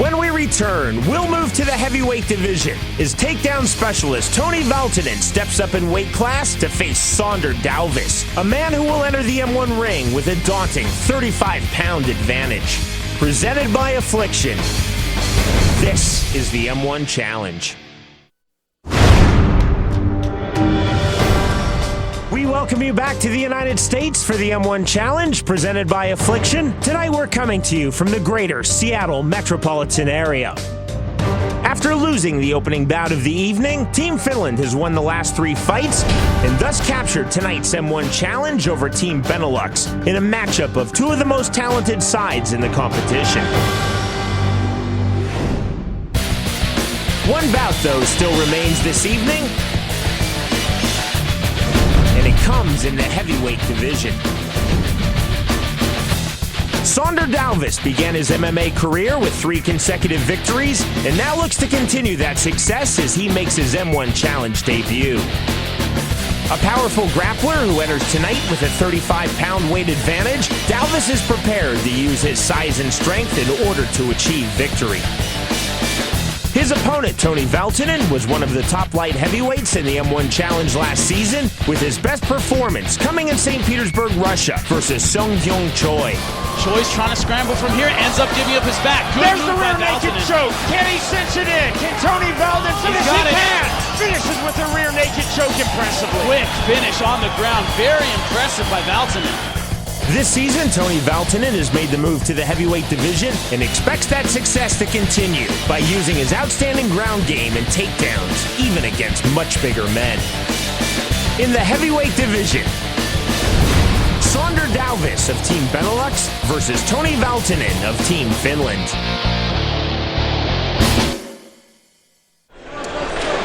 When we return, we'll move to the heavyweight division as takedown specialist Toni Valtonen steps up in weight class to face Duyvis, a man who will enter the M1 ring with a daunting 35-pound advantage. Presented by Affliction, this is the M1 Challenge. We welcome you back to the United States for the M1 Challenge, presented by Affliction. Tonight we're coming to you from the greater Seattle metropolitan area. After losing the opening bout of the evening, Team Finland has won the last 3 fights and thus captured tonight's M1 Challenge over Team Benelux in a matchup of 2 of the most talented sides in the competition. One bout, though, still remains this evening, and it comes in the heavyweight division. Duyvis began his MMA career with 3 consecutive victories and now looks to continue that success as he makes his M1 Challenge debut. A powerful grappler who enters tonight with a 35-pound weight advantage, Duyvis is prepared to use his size and strength in order to achieve victory. His opponent, Toni Valtonen, was one of the top light heavyweights in the M1 Challenge last season, with his best performance coming in St. Petersburg, Russia, versus Sung-Hyung Choi. Choi's trying to scramble from here, ends up giving up his back. Good. There's the rear naked choke. Can he cinch it in? Can Toni Valtonen finish? He can. Finishes with the rear naked choke impressively. Quick finish on the ground. Very impressive by Valtonen. This season, Toni Valtonen has made the move to the heavyweight division and expects that success to continue by using his outstanding ground game and takedowns, even against much bigger men. In the heavyweight division, Duyvis of Team Benelux versus Toni Valtonen of Team Finland.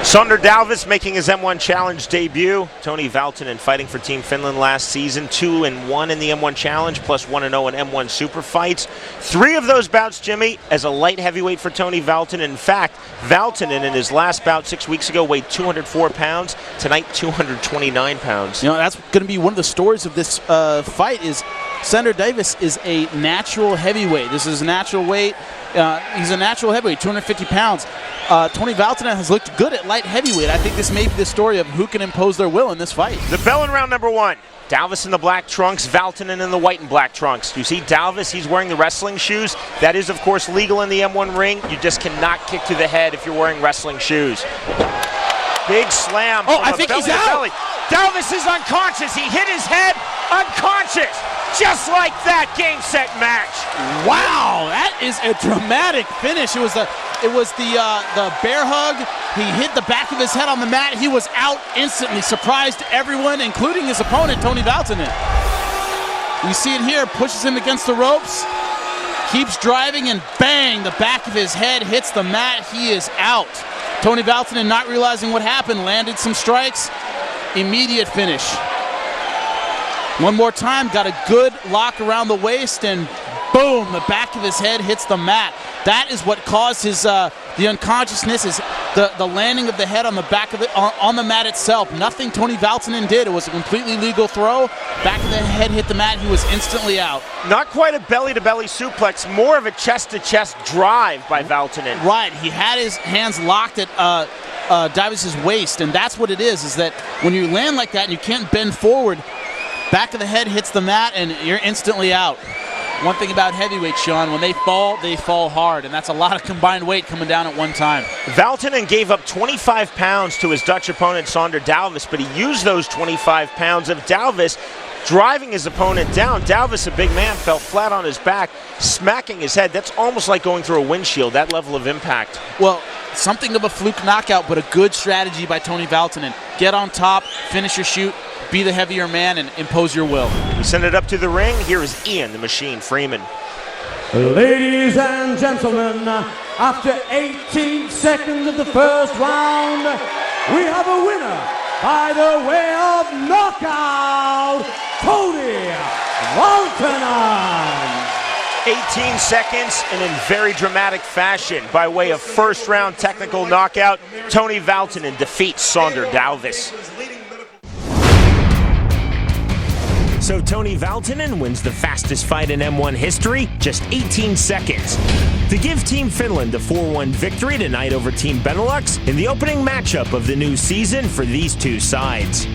Duyvis making his M1 Challenge debut. Toni Valtonen fighting for Team Finland last season, 2-1 in the M1 Challenge, plus 1-0 in M1 Super Fights. 3 of those bouts, Jimmy, as a light heavyweight for Toni Valtonen. In fact, Valtonen in his last bout 6 weeks ago weighed 204 pounds. Tonight, 229 pounds. You know, that's going to be one of the stories of this fight is Duyvis is a natural heavyweight. This is a natural weight. He's a natural heavyweight, 250 pounds. Toni Valtonen has looked good at light heavyweight. I think this may be the story of who can impose their will in this fight. The bell in round number 1. Duyvis in the black trunks, Valtonen in the white and black trunks. You see Duyvis, he's wearing the wrestling shoes. That is, of course, legal in the M1 ring. You just cannot kick to the head if you're wearing wrestling shoes. Big slam. Oh, I think he's out. Duyvis is unconscious. He hit his head unconscious. Just like that, game, set, match. Wow, that is a dramatic finish. It was the bear hug. He hit the back of his head on the mat. He was out instantly, surprised everyone, including his opponent, Toni Valtonen. You see it here, pushes him against the ropes, keeps driving, and bang, the back of his head hits the mat. He is out. Toni Valtonen, not realizing what happened, landed some strikes. Immediate finish. One more time, got a good lock around the waist, and boom, the back of his head hits the mat. That is what caused his the unconsciousness, is the landing of the head on the back of on the mat itself. Nothing Toni Valtonen did. It was a completely legal throw. Back of the head hit the mat. He was instantly out. Not quite a belly-to-belly suplex, more of a chest-to-chest drive by Valtonen. Right. He had his hands locked at Duyvis' waist, and that's what it is that when you land like that and you can't bend forward, back of the head hits the mat, and you're instantly out. One thing about heavyweights, Sean, when they fall hard, and that's a lot of combined weight coming down at one time. Valtonen gave up 25 pounds to his Dutch opponent, Duyvis, but he used those 25 pounds of Duyvis, driving his opponent down. Duyvis, a big man, fell flat on his back, smacking his head. That's almost like going through a windshield, that level of impact. Well, something of a fluke knockout, but a good strategy by Toni Valtonen. Get on top, finish your shoot, be the heavier man, and impose your will. We send it up to the ring. Here is Ian the Machine Freeman. Ladies and gentlemen, after 18 seconds of the first round, we have a winner by the way of knockout, Toni Valtonen. 18 seconds, and in very dramatic fashion, by way of first-round technical knockout, Toni Valtonen defeats Duyvis. So Toni Valtonen wins the fastest fight in M1 history, just 18 seconds. to give Team Finland a 4-1 victory tonight over Team Benelux in the opening matchup of the new season for these two sides.